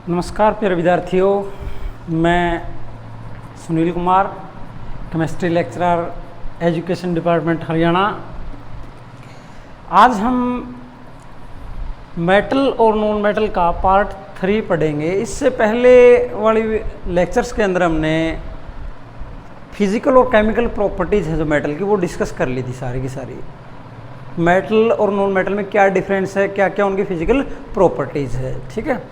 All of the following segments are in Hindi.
नमस्कार प्यारे विद्यार्थियों, मैं Sunil Kumar, chemistry lecturer, education department Haryana. आज हम मेटल और नॉन मेटल का पार्ट 3 पढ़ेंगे। इससे पहले वाली लेक्चर्स के अंदर हमने फिजिकल और केमिकल प्रॉपर्टीज़ है जो मेटल की, वो डिस्कस कर ली थी सारी की सारी। मेटल और नॉन मेटल में क्या डिफरेंस है, क्या क्या उनकी फिजिकल प्रॉपर्टीज़ है, ठीक है।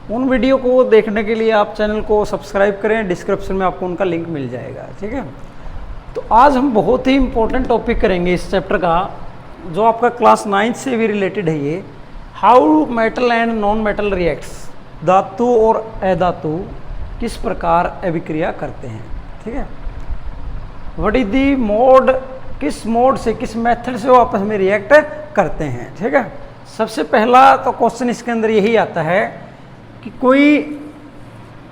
उन वीडियो को देखने के लिए आप चैनल को सब्सक्राइब करें, डिस्क्रिप्शन में आपको उनका लिंक मिल जाएगा, ठीक है। तो आज हम बहुत ही इंपॉर्टेंट टॉपिक करेंगे इस चैप्टर का, जो आपका क्लास 9 से भी रिलेटेड है। ये how metal and non metal reacts, धातु और अधातु किस प्रकार अभिक्रिया करते हैं, ठीक है। व्हाट इज दी मोड, किस मोड से, किस मेथड से वो आपस में रिएक्ट करते हैं, ठीक है। सबसे पहला तो क्वेश्चन इसके अंदर यही आता है कि कोई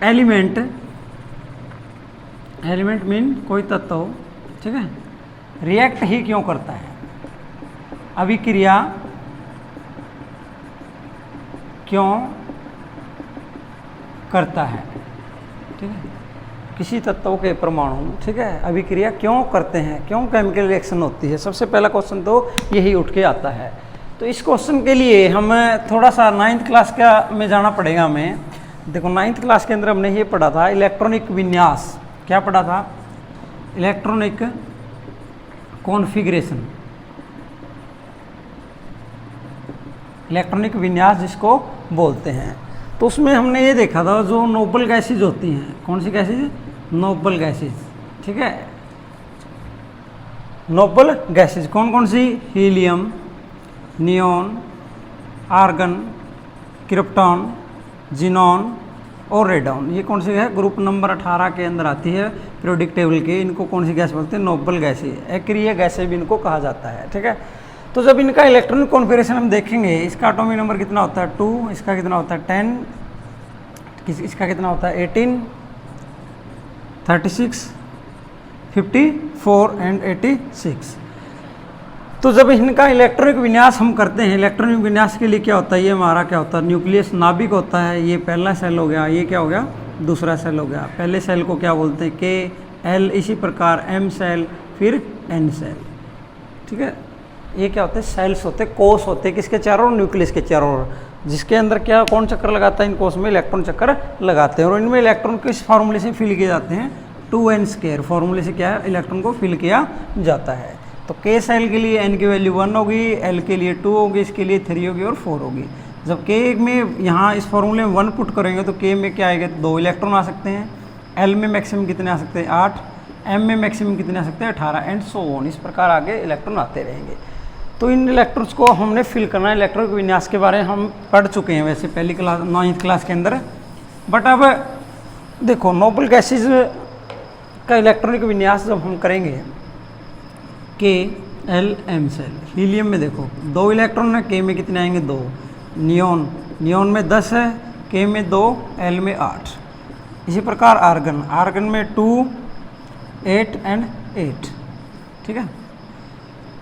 एलिमेंट मीन कोई तत्व, ठीक है, रिएक्ट ही क्यों करता है, अभिक्रिया क्यों करता है, ठीक है। किसी तत्व के परमाणु, ठीक है, अभिक्रिया क्यों करते हैं, क्यों केमिकल रिएक्शन होती है। सबसे पहला क्वेश्चन तो यही उठ के आता है। तो इस क्वेश्चन के लिए हमें थोड़ा सा 9th क्लास का में जाना पड़ेगा हमें। देखो 9th क्लास के अंदर हमने ये पढ़ा था इलेक्ट्रॉनिक विन्यास। क्या पढ़ा था? इलेक्ट्रॉनिक कॉन्फ़िगरेशन, इलेक्ट्रॉनिक विन्यास जिसको बोलते हैं। तो उसमें हमने ये देखा था जो नोबल गैसेज होती हैं, कौन सी गैसेज? नोबल गैसेज, ठीक है। नोबल गैसेज कौन कौन सी? Helium, neon, argon, krypton, xenon और रेडॉन। ये कौन सी है? ग्रुप नंबर 18 के अंदर आती है पीरियोडिक टेबल के। इनको कौन सी गैस बोलते हैं? नोबल गैसेज, अक्रिय गैसेज भी इनको कहा जाता है, ठीक है। तो जब इनका इलेक्ट्रॉनिक कॉन्फ़िगरेशन हम देखेंगे, इसका एटॉमिक नंबर कितना होता है? 2, इसका कितना होता है? 10, इसका कितना होता है? 18, 36, 54 एंड 86। तो जब इनका इलेक्ट्रॉनिक विन्यास हम करते हैं, इलेक्ट्रॉनिक विन्यास के लिए क्या होता है? ये हमारा क्या होता है? न्यूक्लियस नाभिक होता है। ये पहला सेल हो गया, ये क्या हो गया? दूसरा सेल हो गया। पहले सेल को क्या बोलते हैं? के, एल, इसी प्रकार एम सेल, फिर एन सेल, ठीक है। ये क्या होते हैं? सेल्स होते हैं, कोष होते हैं। किसके चारों ओर? न्यूक्लियस के चारों ओर। जिसके अंदर क्या, कौन चक्कर लगाता है? इन कोष में इलेक्ट्रॉन चक्कर लगाते हैं। और इनमें इलेक्ट्रॉन किस फार्मूले से फिल किए जाते हैं? 2n² फार्मूले से क्या है? इलेक्ट्रॉन को फिल किया जाता है। तो के सेल के लिए n की वैल्यू 1 होगी, एल के लिए 2 होगी, इसके लिए 3 होगी और 4 होगी। जब के में यहाँ इस फार्मूले में 1 पुट करेंगे तो के में क्या आएगा? 2 इलेक्ट्रॉन आ सकते हैं। एल में मैक्सिमम कितने आ सकते हैं? 8, एम में मैक्सिमम कितने आ सकते हैं? 18 एंड सो ऑन। इस प्रकार आगे इलेक्ट्रॉन आते रहेंगे। तो इन इलेक्ट्रॉन्स को हमने फिल करना है। इलेक्ट्रॉनिक विन्यास के बारे में हम पढ़ चुके हैं वैसे पहली क्लास 9th क्लास के अंदर। बट अब देखो नोबल गैसेज का इलेक्ट्रॉनिक विन्यास जब हम करेंगे, के, एल, एम सेल। हीलियम में देखो 2 इलेक्ट्रॉन है, के में कितने आएंगे? 2। नियॉन में 10 है, के में 2, एल में 8। इसी प्रकार आर्गन में 2, 8 एंड 8, ठीक है।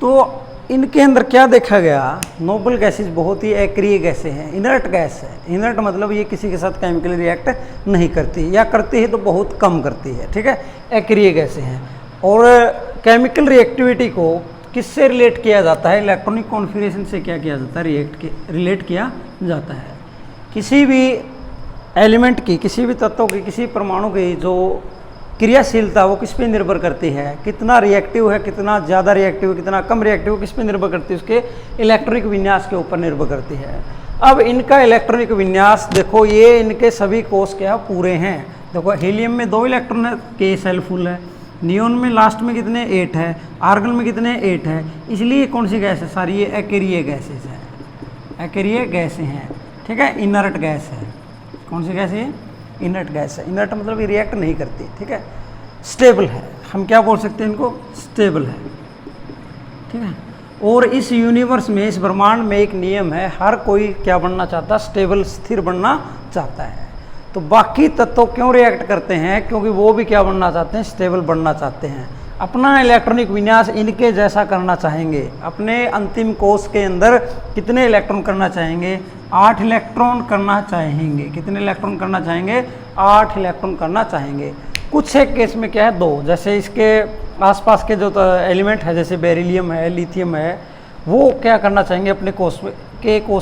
तो इनके अंदर क्या देखा गया? नोबल गैसेज बहुत ही अक्रिय गैसें हैं, इनर्ट गैस है। इनर्ट मतलब ये किसी के साथ केमिकली रिएक्ट नहीं करती, या करती है तो बहुत कम करती है, ठीक है। अक्रिय गैसें हैं। और केमिकल रिएक्टिविटी को किससे रिलेट किया जाता है? इलेक्ट्रॉनिक कॉन्फ़िगरेशन से क्या किया जाता है? रिलेट किया जाता है। किसी भी एलिमेंट की, किसी भी तत्व की, किसी परमाणु की जो क्रियाशीलता वो किस पे निर्भर करती है? कितना रिएक्टिव है, कितना ज़्यादा रिएक्टिव, कितना कम रिएक्टिव, किस पे निर्भर करती है? उसके इलेक्ट्रॉनिक विन्यास के ऊपर निर्भर करती है। अब इनका इलेक्ट्रॉनिक विन्यास देखो, ये इनके सभी कोष क्या पूरे हैं। देखो हीलियम में 2 इलेक्ट्रॉन है, के सेल फुल है। नियॉन में लास्ट में कितने? 8 है। आर्गन में कितने? 8 है। इसलिए कौन सी गैस है? सारी ये अक्रिय गैसेज हैं, अक्रिय गैसें हैं, ठीक है। इनर्ट गैस है। कौन सी गैस है? इनर्ट गैस है। इनर्ट मतलब ये रिएक्ट नहीं करती, ठीक है। स्टेबल है, हम क्या बोल सकते हैं इनको? स्टेबल है, ठीक है। और इस यूनिवर्स में, इस ब्रह्मांड में एक नियम है, हर कोई क्या बनना चाहता है? स्टेबल, स्थिर बनना चाहता है। तो बाकी तत्व क्यों रिएक्ट करते हैं? क्योंकि वो भी क्या बनना चाहते हैं? स्टेबल बनना चाहते हैं। अपना इलेक्ट्रॉनिक विन्यास इनके जैसा करना चाहेंगे। अपने अंतिम कोष के अंदर कितने इलेक्ट्रॉन करना चाहेंगे? 8 इलेक्ट्रॉन करना चाहेंगे। कितने इलेक्ट्रॉन करना चाहेंगे? 8 इलेक्ट्रॉन करना चाहेंगे। कुछ एक केस में क्या है 2, जैसे इसके आसपास के जो एलिमेंट है जैसे बेरिलियम है, लिथियम है, वो क्या करना चाहेंगे? अपने कोष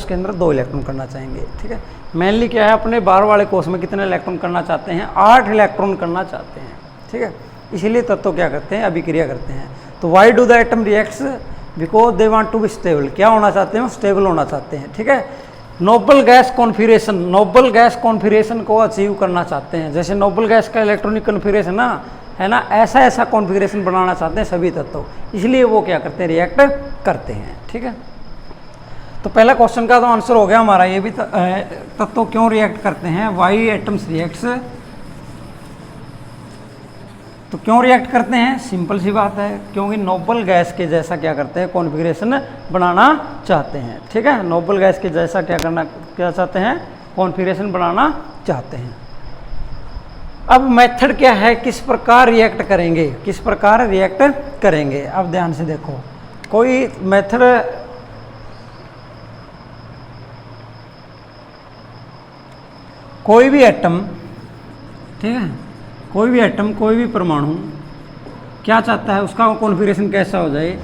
के अंदर 2 इलेक्ट्रॉन करना चाहेंगे। ठीक है, मेनली क्या है अपने बाहर वाले कोष में कितने इलेक्ट्रॉन करना चाहते हैं? 8 इलेक्ट्रॉन करना चाहते हैं। ठीक है, इसीलिए तत्व क्या करते हैं? अभिक्रिया करते हैं। तो why do the atom reacts? Because they want to be stable. क्या होना चाहते हैं? स्टेबल होना चाहते हैं। ठीक है, noble gas configuration, noble gas configuration को अचीव करना चाहते हैं। जैसे नोबल गैस का इलेक्ट्रॉनिक कॉन्फिगरेशन ना है ना, ऐसा कॉन्फिगरेशन बनाना चाहते हैं सभी तत्व, इसलिए वो क्या करते हैं? रिएक्ट करते हैं। ठीक है, तो पहला क्वेश्चन का तो आंसर हो गया हमारा। ये भी तत्व क्यों रिएक्ट करते हैं? Why atoms reacts. तो क्यों रिएक्ट करते हैं? सिंपल सी बात है, क्योंकि नोबल गैस के जैसा क्या करते हैं? कॉन्फ़िगरेशन बनाना चाहते हैं। ठीक है, नोबल गैस के जैसा क्या चाहते हैं? कॉन्फ़िगरेशन बनाना चाहते हैं। अब मेथड क्या है? किस प्रकार रिएक्ट करेंगे? किस प्रकार रिएक्ट करेंगे? अब ध्यान से देखो, कोई मेथड कोई भी एटम, ठीक है, कोई भी एटम, कोई भी परमाणु क्या चाहता है? उसका कॉन्फ़िगरेशन कैसा हो जाए?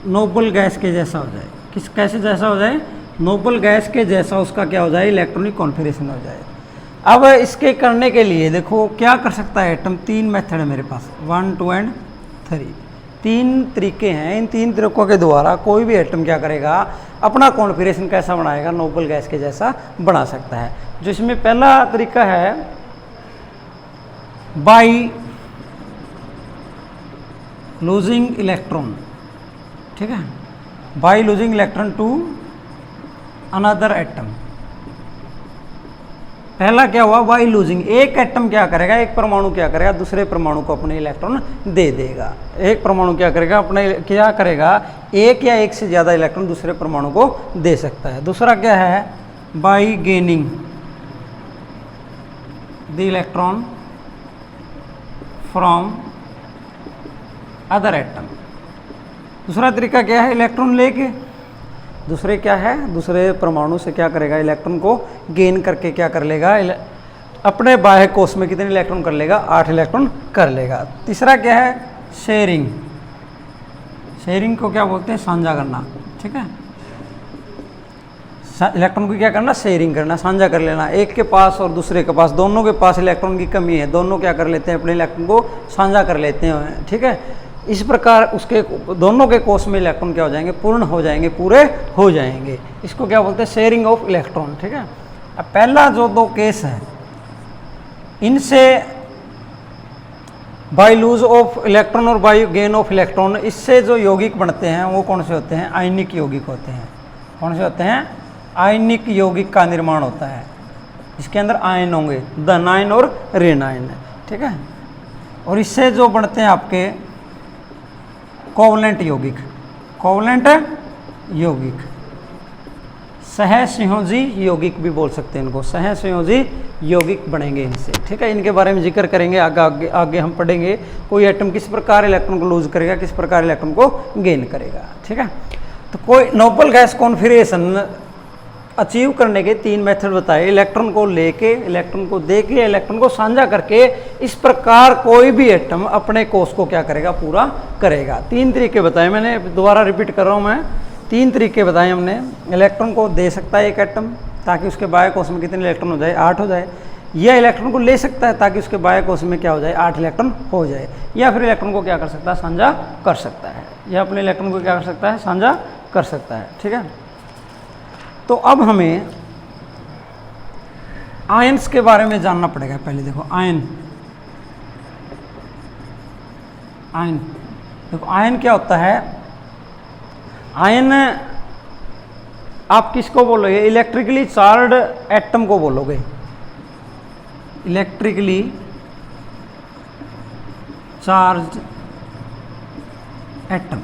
नोबल गैस के जैसा हो जाए। कैसे जैसा हो जाए? नोबल गैस के जैसा उसका क्या हो जाए? इलेक्ट्रॉनिक कॉन्फ़िगरेशन हो जाए। अब इसके करने के लिए देखो क्या कर सकता है एटम? 3 मेथड है मेरे पास, 1, 2 एंड 3। 3 तरीके हैं। इन 3 तरीकों के द्वारा कोई भी एटम क्या करेगा? अपना कॉन्फ़िगरेशन कैसा बनाएगा? नोबल गैस के जैसा बना सकता है। जिसमें पहला तरीका है बाई लूजिंग इलेक्ट्रॉन। ठीक है, by losing electron to another atom. पहला क्या हुआ? By losing. एक एटम क्या करेगा? एक परमाणु क्या करेगा? दूसरे परमाणु को अपने इलेक्ट्रॉन दे देगा। एक परमाणु क्या करेगा? क्या करेगा? एक या एक से ज़्यादा इलेक्ट्रॉन दूसरे परमाणु को दे सकता है। दूसरा क्या है? By gaining the electron from other atom. दूसरा तरीका क्या है? इलेक्ट्रॉन लेके दूसरे क्या है? दूसरे परमाणु से क्या करेगा? इलेक्ट्रॉन को गेन करके क्या कर लेगा? अपने बाह्य कोष में कितने इलेक्ट्रॉन कर लेगा? 8 इलेक्ट्रॉन कर लेगा। तीसरा क्या है? शेयरिंग। शेयरिंग को क्या बोलते हैं? साझा करना। ठीक है, इलेक्ट्रॉन को क्या करना? शेयरिंग करना, साझा कर लेना। एक के पास और दूसरे के पास, दोनों के पास इलेक्ट्रॉन की कमी है, दोनों क्या कर लेते हैं? अपने इलेक्ट्रॉन को साझा कर लेते हैं। ठीक है, इस प्रकार उसके दोनों के कोष में इलेक्ट्रॉन क्या हो जाएंगे? पूर्ण हो जाएंगे, पूरे हो जाएंगे। इसको क्या बोलते हैं? Sharing of electron. ठीक है, अब पहला जो 2 केस है इनसे बाई लूज ऑफ इलेक्ट्रॉन और बाई गेन ऑफ इलेक्ट्रॉन, इससे जो यौगिक बनते हैं वो कौन से होते हैं? आयनिक यौगिक होते हैं। कौन से होते हैं? आयनिक यौगिक का निर्माण होता है। इसके अंदर आयन होंगे, धन आयन और ऋण आयन। ठीक है, और इससे जो बनते हैं आपके कोवलेंट यौगिक। कोवलेंट यौगिक, सहसंयोजी यौगिक भी बोल सकते हैं इनको। सहसंयोजी यौगिक बनेंगे इनसे। ठीक है, इनके बारे में जिक्र करेंगे आगे हम पढ़ेंगे। कोई एटम किस प्रकार इलेक्ट्रॉन को लूज करेगा, किस प्रकार इलेक्ट्रॉन को गेन करेगा। ठीक है, तो कोई नोबल गैस कॉन्फ़िगरेशन अचीव करने के 3 मेथड बताए। इलेक्ट्रॉन को लेके, इलेक्ट्रॉन को दे के, इलेक्ट्रॉन को साझा करके, इस प्रकार कोई भी एटम अपने कोष को क्या करेगा? पूरा करेगा। 3 तरीके बताए मैंने, दोबारा रिपीट कर रहा हूँ मैं। 3 तरीके बताए हमने। इलेक्ट्रॉन को दे सकता है एक एटम ताकि उसके बाह्य कोष में कितने इलेक्ट्रॉन हो जाए? 8 हो जाए। या इलेक्ट्रॉन को ले सकता है ताकि उसके बाह्य कोष में क्या हो जाए? 8 इलेक्ट्रॉन हो जाए। या फिर इलेक्ट्रॉन को क्या कर सकता है? साझा कर सकता है। या अपने इलेक्ट्रॉन को क्या कर सकता है? साझा कर सकता है। ठीक है, तो अब हमें आयन्स के बारे में जानना पड़ेगा। पहले देखो आयन। आयन देखो, आयन क्या होता है? आयन आप किसको बोलोगे? इलेक्ट्रिकली चार्ज एटम को बोलोगे। Electrically charge atom.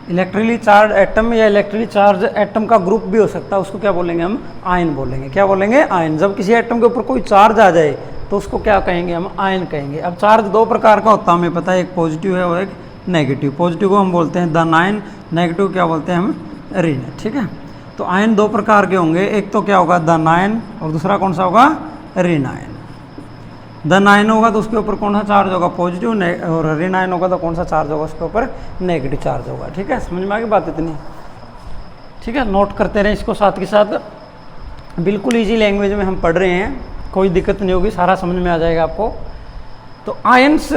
Electrically charge atom या इलेक्ट्रिकली चार्ज एटम का ग्रुप भी हो सकता है, उसको क्या बोलेंगे? हम आयन बोलेंगे। क्या बोलेंगे? आयन। जब किसी एटम के ऊपर कोई चार्ज आ जाए तो उसको क्या कहेंगे हम, आयन कहेंगे। अब चार्ज दो प्रकार का होता है हमें पता है, एक पॉजिटिव है और एक नेगेटिव। पॉजिटिव को हम बोलते हैं धन आयन, नेगेटिव क्या बोलते हैं हम, ऋण। ठीक है, तो आयन दो प्रकार के होंगे, एक तो क्या होगा धन आयन और दूसरा कौन सा होगा, ऋण आयन। धन आयन होगा तो उसके ऊपर कौन सा चार्ज होगा, पॉजिटिव, और ऋण आयन होगा तो कौन सा चार्ज होगा, उसके ऊपर नेगेटिव चार्ज होगा। ठीक है, समझ में आ गई बात इतनी। ठीक है, नोट करते रहें इसको साथ के साथ, बिल्कुल इजी लैंग्वेज में हम पढ़ रहे हैं, कोई दिक्कत नहीं होगी, सारा समझ में आ जाएगा आपको। तो आयन्स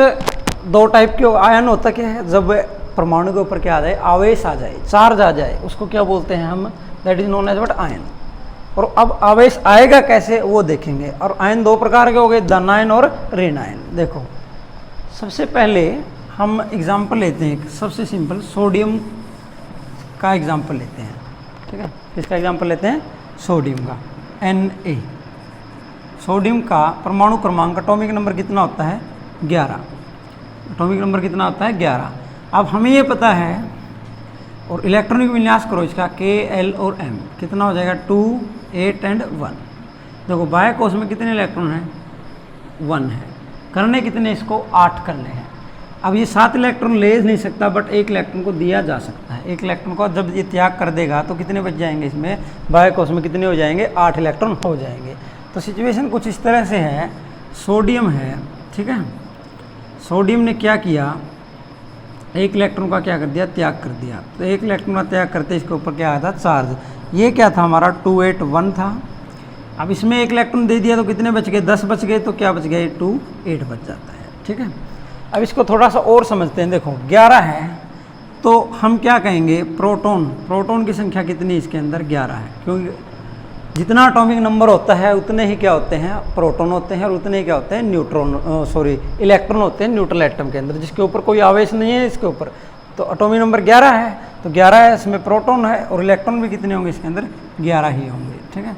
दो टाइप के आयन होता क्या है, जब परमाणु के ऊपर क्या आ जाए, आवेश आ जाए, चार्ज आ जाए, उसको क्या बोलते हैं हम, that is known as what, ion. और अब आवेश आएगा कैसे वो देखेंगे। और आयन दो प्रकार के हो गए, धन आयन और ऋण आयन। देखो सबसे पहले हम एग्जाम्पल लेते हैं, सबसे सिंपल सोडियम का एग्जाम्पल लेते हैं। ठीक है, किसका एग्जाम्पल लेते हैं, सोडियम का, Na। सोडियम का परमाणु क्रमांक एटॉमिक नंबर कितना होता है, 11। एटॉमिक नंबर कितना होता है, 11। अब हमें ये पता है, और इलेक्ट्रॉनिक विन्यास करो इसका, K, L और M कितना हो जाएगा, 2, 8 एंड 1। देखो बाह्य कोश में कितने इलेक्ट्रॉन हैं, 1 है। करने कितने, इसको 8 करने हैं। अब ये 7 इलेक्ट्रॉन ले नहीं सकता, बट एक इलेक्ट्रॉन को दिया जा सकता है। एक इलेक्ट्रॉन को जब ये त्याग कर देगा तो कितने बच जाएंगे, इसमें बाह्य कोश में कितने हो जाएंगे, 8 इलेक्ट्रॉन हो जाएंगे। तो सिचुएशन कुछ इस तरह से है, सोडियम है, ठीक है, सोडियम ने क्या किया, एक इलेक्ट्रॉन का क्या कर दिया, त्याग कर दिया। तो एक इलेक्ट्रॉन का त्याग करते इसके ऊपर क्या आया था, चार्ज। ये क्या था हमारा, 281 था। अब इसमें एक इलेक्ट्रॉन दे दिया तो कितने बच गए, 10 बच गए, तो क्या बच गए, 2, 8 बच जाता है। ठीक है, अब इसको थोड़ा सा और समझते हैं। देखो 11 है तो हम क्या कहेंगे, प्रोटॉन, प्रोटॉन की संख्या कितनी इसके अंदर, 11 है, क्योंकि जितना एटॉमिक नंबर होता है उतने ही क्या होते हैं, प्रोटॉन होते हैं, और उतने ही क्या होते हैं, इलेक्ट्रॉन होते हैं न्यूट्रल एटम के अंदर, जिसके ऊपर कोई आवेश नहीं है इसके ऊपर। तो एटॉमिक नंबर 11 है, तो 11 है, इसमें प्रोटॉन है, और इलेक्ट्रॉन भी कितने होंगे इसके अंदर, 11 ही होंगे। ठीक है,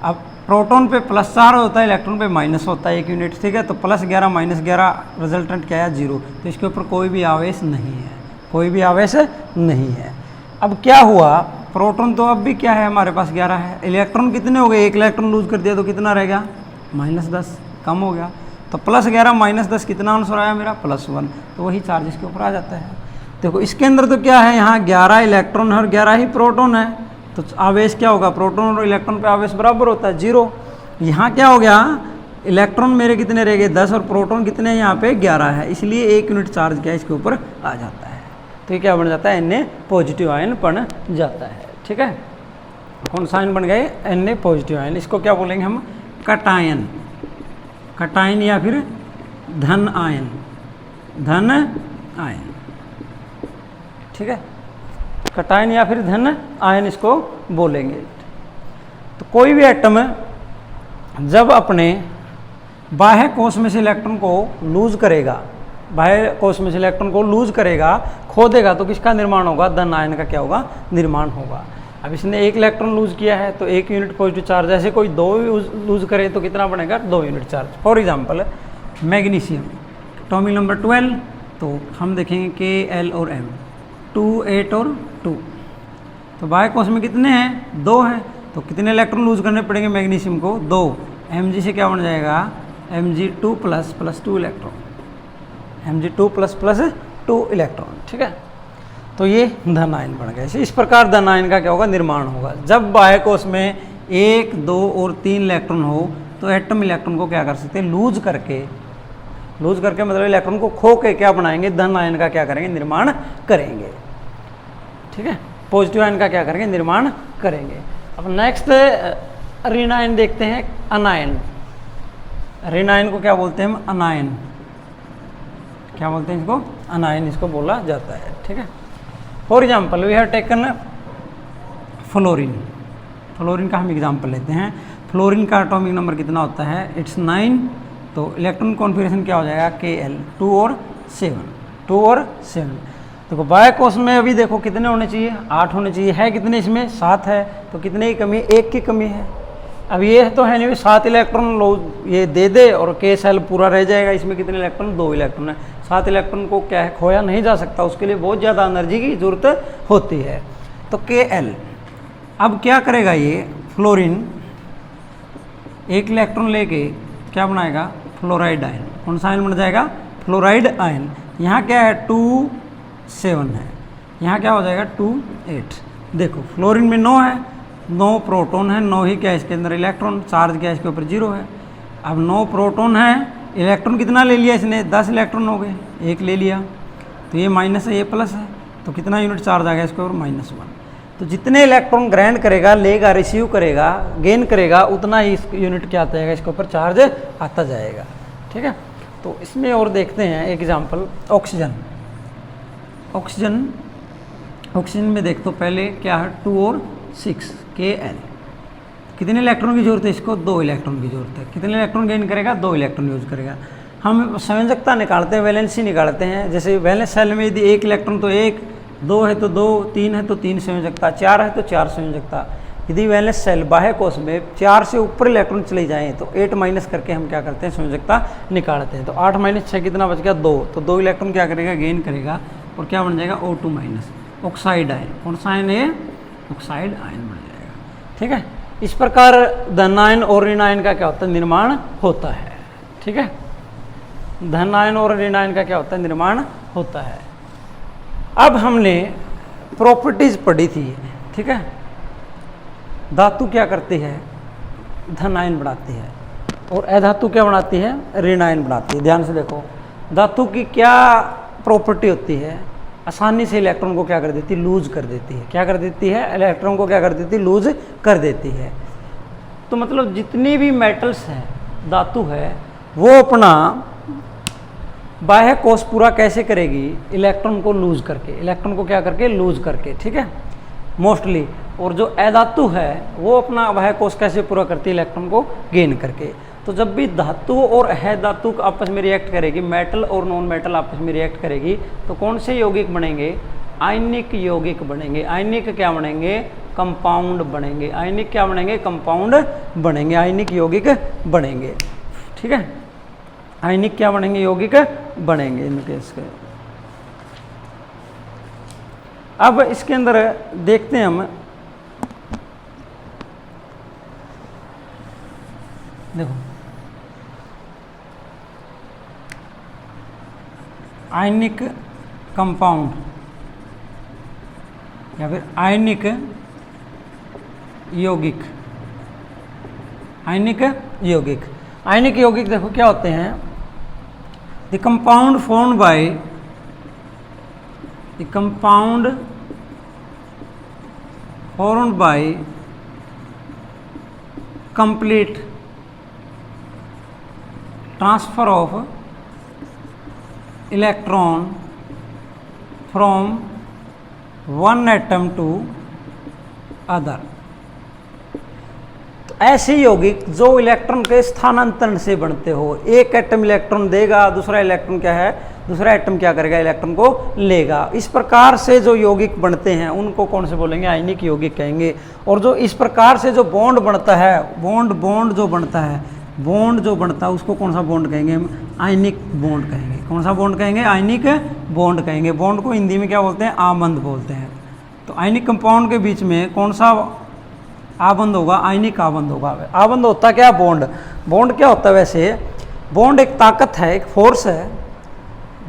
अब प्रोटॉन पे +4 होता है, इलेक्ट्रॉन पे माइनस होता है 1 यूनिट। ठीक है, तो +11 -11 रिजल्टेंट क्या है, 0। तो इसके ऊपर कोई भी आवेश नहीं है, कोई भी आवेश नहीं है। अब क्या हुआ, प्रोटॉन तो अब भी क्या है हमारे पास, 11 है। इलेक्ट्रॉन कितने हो गए, एक इलेक्ट्रॉन लूज कर दिया तो कितना रह गया, -10, कम हो गया। तो +11 -10 कितना आंसर आया मेरा, +1। तो वही चार्ज इसके ऊपर आ जाता है। देखो इसके अंदर तो क्या है, यहाँ 11 इलेक्ट्रॉन है और 11 ही प्रोटॉन है, तो आवेश क्या होगा, प्रोटॉन और इलेक्ट्रॉन पे आवेश बराबर होता है, 0। यहाँ क्या हो गया, इलेक्ट्रॉन मेरे कितने रह गए, 10, और प्रोटॉन कितने हैं यहाँ पे, 11 है, इसलिए 1 यूनिट चार्ज क्या इसके ऊपर आ जाता है। तो ये क्या बन जाता है, Na पॉजिटिव आयन बन जाता है। ठीक है, कौन सा आयन बन गए, Na पॉजिटिव आयन। इसको क्या बोलेंगे हम, कटायन, कटायन या फिर धन आयन, धन आयन। ठीक है, कटायन या फिर धन आयन इसको बोलेंगे। तो कोई भी एटम जब अपने बाह्य कोश में से इलेक्ट्रॉन को लूज करेगा, बाह्य कोश में से इलेक्ट्रॉन को लूज करेगा, खो देगा, तो किसका निर्माण होगा, धन आयन का क्या होगा, निर्माण होगा। अब इसने एक इलेक्ट्रॉन लूज किया है तो 1 यूनिट पॉजिटिव चार्ज, ऐसे कोई 2 लूज करे तो कितना बनेगा, 2 unit charge. For example magnesium, atomic number 12, तो हम देखेंगे K, L और M, 2, 8 और 2। तो बाह्य कोश में कितने हैं, 2 है, तो कितने इलेक्ट्रॉन लूज करने पड़ेंगे मैग्नीशियम को, 2। Mg से क्या बन जाएगा, Mg2 + 2 इलेक्ट्रॉन, Mg2 + 2 इलेक्ट्रॉन। ठीक है, तो ये धन आयन बन गए। इस प्रकार धन आयन का क्या होगा, निर्माण होगा। जब बाह्य कोश में 1, 2 और 3 इलेक्ट्रॉन हो तो एटम इलेक्ट्रॉन को क्या कर सकते हैं, लूज करके मतलब इलेक्ट्रॉन को खो के क्या बनाएंगे, धन आयन का क्या करेंगे, निर्माण करेंगे। ठीक है, पॉजिटिव आयन का क्या करेंगे, निर्माण करेंगे। अब नेक्स्ट ऋण आयन देखते हैं, अनायन। ऋण आयन को क्या बोलते हैं हम, अनायन, क्या बोलते हैं इसको, अनायन इसको बोला जाता है। ठीक है, for example we have taken fluorine. Fluorine का हम एग्जाम्पल लेते हैं। फ्लोरीन का एटॉमिक नंबर कितना होता है, इट्स 9। तो इलेक्ट्रॉन कॉन्फिगरेशन क्या हो जाएगा, Kl, 2 और 7। देखो बाह्य कोश में अभी देखो कितने होने चाहिए, 8 होने चाहिए, है कितने इसमें, 7 है, तो कितने की कमी, 1 की कमी है। अब ये तो है नहीं 7 इलेक्ट्रॉन लो ये दे दे और K सेल पूरा रह जाएगा, इसमें कितने इलेक्ट्रॉन, 2 इलेक्ट्रॉन है। 7 इलेक्ट्रॉन को क्या है, खोया नहीं जा सकता, उसके लिए बहुत ज़्यादा एनर्जी की जरूरत होती है। तो Kl अब क्या करेगा, ये फ्लोरीन 1 इलेक्ट्रॉन लेके क्या बनाएगा, फ्लोराइड आयन। कौन सा आयन बन जाएगा? Fluoride ion. यहाँ क्या है? 2 7 है, यहाँ क्या हो जाएगा? 2 8। देखो फ्लोरीन में 9 है, 9 प्रोटॉन है, 9 ही क्या है इसके अंदर इलेक्ट्रॉन, चार्ज क्या है इसके ऊपर 0 है। अब 9 प्रोटॉन है, इलेक्ट्रॉन कितना ले लिया इसने? 10 इलेक्ट्रॉन हो गए, एक ले लिया, तो ये माइनस है, ये प्लस है, तो कितना यूनिट चार्ज आ गया इसके ऊपर? -1। तो जितने इलेक्ट्रॉन ग्रहण करेगा, लेगा, रिसीव करेगा, गेन करेगा, उतना ही इस यूनिट क्या आता जाएगा इसके ऊपर? चार्ज आता जाएगा। ठीक है, तो इसमें और देखते हैं एग्जाम्पल। ऑक्सीजन, ऑक्सीजन में देख तो पहले क्या है? 2 और 6 Kl। कितने इलेक्ट्रॉन की जरूरत है इसको? 2 इलेक्ट्रॉन की जरूरत है। कितने इलेक्ट्रॉन गेन करेगा? 2 इलेक्ट्रॉन यूज करेगा। हम संयोजकता निकालते हैं, वैलेंसी निकालते हैं। जैसे वैलेंस सेल में यदि 1 इलेक्ट्रॉन तो 1, 2 है तो 2, 3 है तो 3 संयोजकता, 4 है तो 4 संयोजकता। यदि वैलेंस सेल बाह्य कोश में 4 से ऊपर इलेक्ट्रॉन चले जाएँ तो 8 माइनस करके हम क्या करते हैं? संयोजकता निकालते हैं। तो 8 - 6 कितना बच गया? 2। तो 2 इलेक्ट्रॉन क्या करेगा? गेन करेगा, और क्या बन जाएगा? O2-। Oxide ion. कौन सा आयन है? ऑक्साइड आयन बन जाएगा। ठीक है, इस प्रकार धन आयन और ऋण आयन का क्या होता है? निर्माण होता है। ठीक है, धन आयन और ऋण आयन का क्या होता है? निर्माण होता है। अब हमने प्रॉपर्टीज पढ़ी थी। ठीक है, धातु क्या करती है? धन आयन बनाती है, और अधातु क्या बनाती है? ऋण आयन बनाती है। ध्यान से देखो, धातु की क्या प्रॉपर्टी होती है? आसानी से इलेक्ट्रॉन को क्या कर देती है? लूज कर देती है। क्या कर देती है? इलेक्ट्रॉन को क्या कर देती है? लूज कर देती है। तो मतलब जितनी भी मेटल्स हैं, धातु है, वो अपना बाह्य कोश पूरा कैसे करेगी? इलेक्ट्रॉन को लूज करके, इलेक्ट्रॉन को क्या करके? लूज करके। ठीक है, मोस्टली। और जो अधातु है वो अपना बाह्य कोश कैसे पूरा करती है? इलेक्ट्रॉन को गेन करके। तो जब भी धातु और अधातु आपस में रिएक्ट करेगी, मेटल और नॉन मेटल आपस में रिएक्ट करेगी, तो कौन से यौगिक बनेंगे? आयनिक यौगिक बनेंगे। आयनिक क्या बनेंगे? कंपाउंड बनेंगे। आयनिक क्या बनेंगे? कंपाउंड बनेंगे, आयनिक यौगिक बनेंगे। ठीक है, आयनिक क्या बनेंगे? यौगिक बनेंगे इनके इसके। अब इसके अंदर देखते हैं हम, देखो आयनिक कंपाउंड या फिर आयनिक यौगिक। आयनिक यौगिक, आयनिक यौगिक देखो क्या होते हैं? The compound formed by complete transfer of electron from one atom to other. तो ऐसे यौगिक जो इलेक्ट्रॉन के स्थानांतरण से बनते हो, एक एटम इलेक्ट्रॉन देगा, दूसरा इलेक्ट्रॉन क्या है? दूसरा एटम क्या करेगा? इलेक्ट्रॉन को लेगा। इस प्रकार से जो यौगिक बनते हैं उनको कौन से बोलेंगे? आयनिक यौगिक कहेंगे। और जो इस प्रकार से जो बॉन्ड बनता है, बॉन्ड जो बनता है, बॉन्ड जो बनता है उसको कौन सा बॉन्ड कहेंगे? हम आयनिक बॉन्ड कहेंगे। कौन सा बॉन्ड कहेंगे? आयनिक बॉन्ड कहेंगे। बॉन्ड को हिंदी में क्या बोलते हैं? आबंध बोलते हैं। तो आयनिक कंपाउंड के बीच में कौन सा आबंध होगा? आयनिक आबंध होगा। आबंध होता क्या? बॉन्ड। बॉन्ड क्या होता है? वैसे बॉन्ड एक ताकत है, एक फोर्स है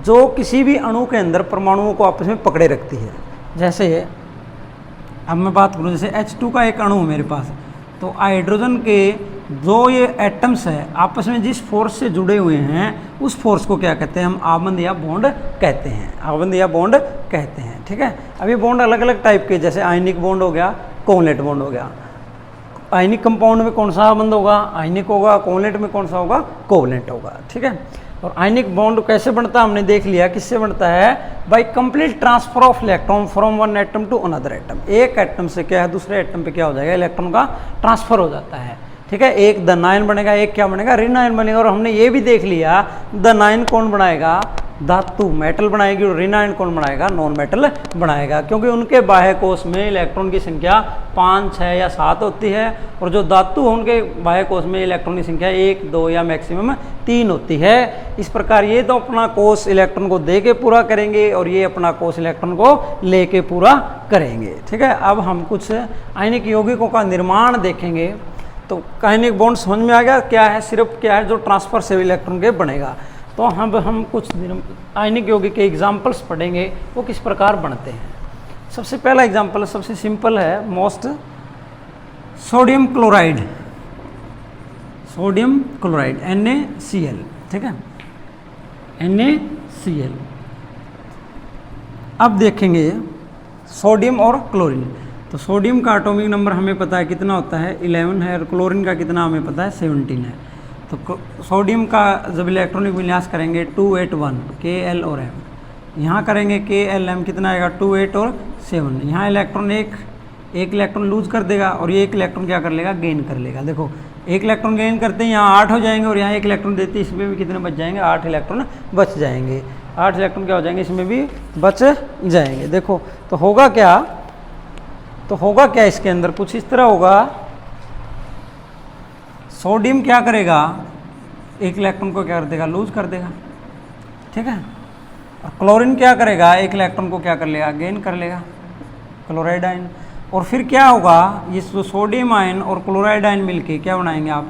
जो किसी भी अणु के अंदर परमाणुओं को आपस में पकड़े रखती है। जैसे अब मैं बात करूं, जैसे H2 का एक अणु है मेरे पास, तो हाइड्रोजन के जो ये एटम्स है आपस में जिस फोर्स से जुड़े हुए हैं उस फोर्स को क्या कहते हैं? हम आबंध या बॉन्ड कहते हैं। आबंध या बॉन्ड कहते हैं। ठीक है, अब ये बॉन्ड अलग अलग टाइप के, जैसे आयनिक बॉन्ड हो गया, कोवलेंट बॉन्ड हो गया। आयनिक कंपाउंड में कौन सा आबंध होगा? आयनिक होगा। कोवलेंट में कौन सा होगा? कोवलेंट होगा। ठीक है, और आयनिक बॉन्ड कैसे बनता है हमने देख लिया। किससे बनता है? By complete transfer of electron from one atom to another atom. एक एटम से क्या है? दूसरे एटम पे क्या हो जाएगा? इलेक्ट्रॉन का ट्रांसफर हो जाता है। ठीक है, एक धन आयन बनेगा, एक क्या बनेगा? ऋण आयन बनेगा। और हमने ये भी देख लिया धन आयन कौन बनाएगा? धातु मेटल बनाएगी, और ऋण आयन कौन बनाएगा? नॉन मेटल बनाएगा, क्योंकि उनके बाह्य कोश में इलेक्ट्रॉन की संख्या 5, 6 या 7 होती है, और जो धातु उनके बाह्य कोश में इलेक्ट्रॉन की संख्या 1, 2 या मैक्सिमम 3 होती है। इस प्रकार ये तो अपना कोश इलेक्ट्रॉन को दे के पूरा करेंगे, और ये अपना कोश इलेक्ट्रॉन को ले के पूरा करेंगे। ठीक है, अब हम कुछ आयनिक यौगिकों का निर्माण देखेंगे। तो काइनेटिक बॉन्ड समझ में आ गया क्या है, सिर्फ क्या है जो ट्रांसफर से इलेक्ट्रॉन के बनेगा। तो हम कुछ दिन आयनिक यौगिक के एग्जाम्पल्स पढ़ेंगे वो किस प्रकार बनते हैं। सबसे पहला एग्जाम्पल सबसे सिंपल है, most sodium chloride, sodium chloride NaCl, ठीक है, NaCl। अब देखेंगे सोडियम और क्लोरीन। तो सोडियम का एटॉमिक नंबर हमें पता है कितना होता है, 11 है, और क्लोरीन का कितना हमें पता है, 17 है। तो सोडियम का जब इलेक्ट्रॉनिक विन्यास करेंगे 281 Kl और M, यहाँ करेंगे KLM कितना आएगा 28 और 7। यहाँ इलेक्ट्रॉन एक इलेक्ट्रॉन लूज कर देगा और ये एक इलेक्ट्रॉन क्या कर लेगा, गेन कर लेगा। देखो एक इलेक्ट्रॉन गेन करते हैं यहाँ 8 हो जाएंगे, और यहाँ एक इलेक्ट्रॉन देते हैं इसमें भी कितने बच जाएंगे, 8 इलेक्ट्रॉन बच जाएंगे। 8 इलेक्ट्रॉन क्या हो जाएंगे, इसमें भी बच जाएंगे। देखो तो होगा क्या इसके अंदर कुछ इस तरह होगा, सोडियम क्या करेगा, एक इलेक्ट्रॉन को क्या कर देगा, लूज कर देगा, ठीक है। और क्लोरीन क्या करेगा, एक इलेक्ट्रॉन को क्या कर लेगा, गेन कर लेगा, क्लोराइड आयन। और फिर क्या होगा, ये सोडियम आयन और क्लोराइड आयन मिलके क्या बनाएंगे आप,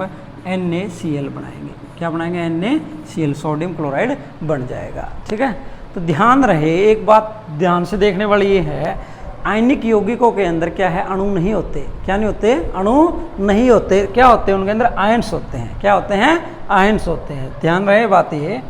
NaCl बनाएंगे। क्या बनाएंगे, NaCl, सोडियम क्लोराइड बन जाएगा, ठीक है। तो ध्यान रहे, एक बात ध्यान से देखने वाली ये है, आयनिक यौगिकों के अंदर क्या है, अणु नहीं होते। क्या नहीं होते, अणु नहीं होते। क्या होते हैं उनके अंदर, आयन्स होते हैं। क्या होते हैं, आयन्स होते हैं। ध्यान रहे बात ये,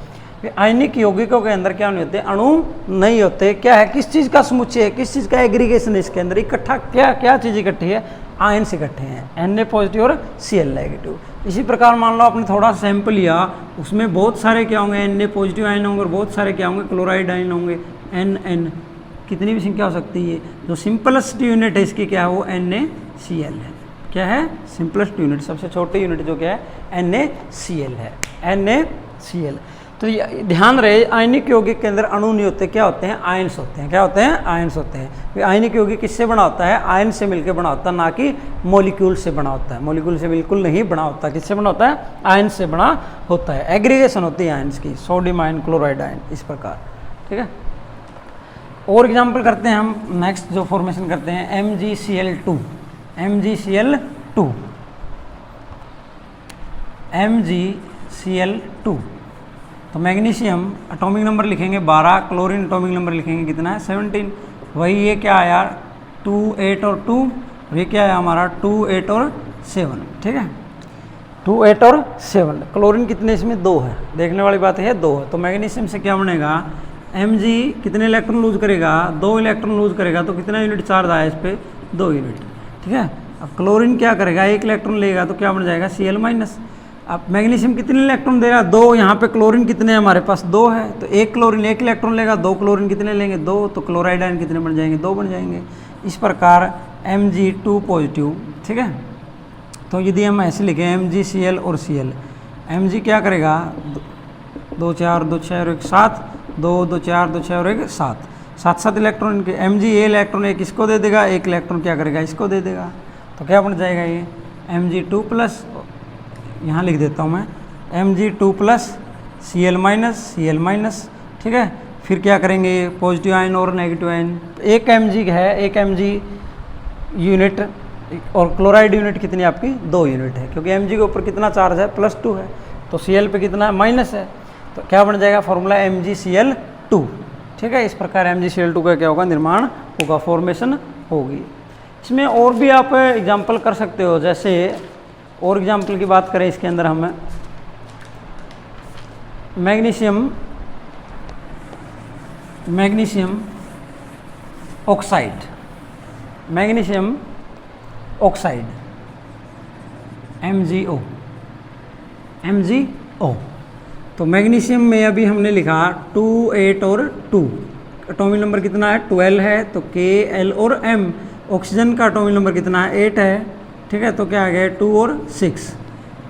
आयनिक यौगिकों के अंदर क्या नहीं होते, अणु नहीं होते। क्या है, किस चीज़ का समुच्चय है, किस चीज़ का एग्रीगेशन है, इसके अंदर इकट्ठा क्या चीज़ इकट्ठी है, आयन्स इकट्ठे हैं, Na पॉजिटिव और Cl नेगेटिव। इसी प्रकार मान लो आपने थोड़ा सैंपल लिया, उसमें बहुत सारे क्या होंगे, Na पॉजिटिव आयन होंगे और बहुत सारे क्या होंगे, क्लोराइड आयन होंगे, N कितनी भी संख्या हो सकती है। जो सिंपलेस्ट यूनिट है इसकी क्या है, वो NaCl है। क्या है, सिंपलेस्ट यूनिट, सबसे छोटी यूनिट जो क्या है, NaCl है, NaCl। तो ध्यान रहे, आयनिक यौगिक के अंदर अणु नहीं होते, क्या होते हैं, आयन्स होते हैं। क्या होते हैं, आयन्स होते हैं। आयनिक यौगिक किससे बना होता है, आयन से मिलकर बना होता है, ना कि मॉलिक्यूल से बना होता है। मॉलिक्यूल से बिल्कुल नहीं बना होता। किससे बना होता है, आयन से बना होता है। एग्रीगेशन होती है आयन्स की, सोडियम आयन, क्लोराइड आयन, इस प्रकार, ठीक है। और एग्जाम्पल करते हैं हम, नेक्स्ट जो फॉर्मेशन करते हैं MgCl2, MgCl2। तो मैग्नीशियम एटॉमिक नंबर लिखेंगे 12, क्लोरीन एटॉमिक नंबर लिखेंगे कितना है, 17। वही ये क्या आया 2, 8 और 2, ये क्या आया हमारा 2, 8 और 7, ठीक है, 2, 8 और 7। क्लोरीन कितने इसमें, 2 है। देखने वाली बात है 2 है। तो मैग्नीशियम से क्या बनेगा, Mg कितने इलेक्ट्रॉन लूज करेगा, 2 इलेक्ट्रॉन लूज करेगा, तो कितना यूनिट चार्ज आया इस पर, 2 यूनिट, ठीक है। अब क्लोरीन क्या करेगा, 1 इलेक्ट्रॉन लेगा तो क्या बन जाएगा, Cl-। अब मैग्नीशियम कितने इलेक्ट्रॉन देगा, 2। यहाँ पे क्लोरीन कितने हैं हमारे पास, 2 है। तो 1 क्लोरीन 1 इलेक्ट्रॉन लेगा, 2 क्लोरीन कितने लेंगे, 2। तो क्लोराइड आयन कितने बन जाएंगे, 2 बन जाएंगे। इस प्रकार Mg2 पॉजिटिव, ठीक है। तो यदि हम ऐसे लिखें MgCl और Cl, Mg क्या करेगा, 2 4 2 6 और 1 7, 2 2 4 2 6 और 1 7, 7 इलेक्ट्रॉन के। Mg ये इलेक्ट्रॉन एक इसको दे देगा, 1 इलेक्ट्रॉन क्या करेगा, इसको दे देगा। तो क्या बन जाएगा ये Mg2 प्लस, यहाँ लिख देता हूँ मैं, Mg2 प्लस Cl-, ठीक है। फिर क्या करेंगे, पॉजिटिव आयन और नेगेटिव आयन। तो एक Mg है, एक Mg यूनिट, और क्लोराइड यूनिट कितनी आपकी, 2 यूनिट है, क्योंकि Mg के ऊपर कितना चार्ज है, +2 है, तो Cl पे कितना माइनस है। तो क्या बन जाएगा फॉर्मूला MgCl2, ठीक है। इस प्रकार MgCl2 का क्या होगा, निर्माण होगा, फॉर्मेशन होगी। इसमें और भी आप एग्जाम्पल कर सकते हो, जैसे और एग्जाम्पल की बात करें, इसके अंदर हम मैग्नीशियम ऑक्साइड, MgO। तो मैग्नीशियम में अभी हमने लिखा 2, 8 और 2, एटॉमिक नंबर कितना है, 12 है। तो Kl और M, ऑक्सीजन का एटॉमिक नंबर कितना है, 8 है, ठीक है। तो क्या आ गया 2 और 6,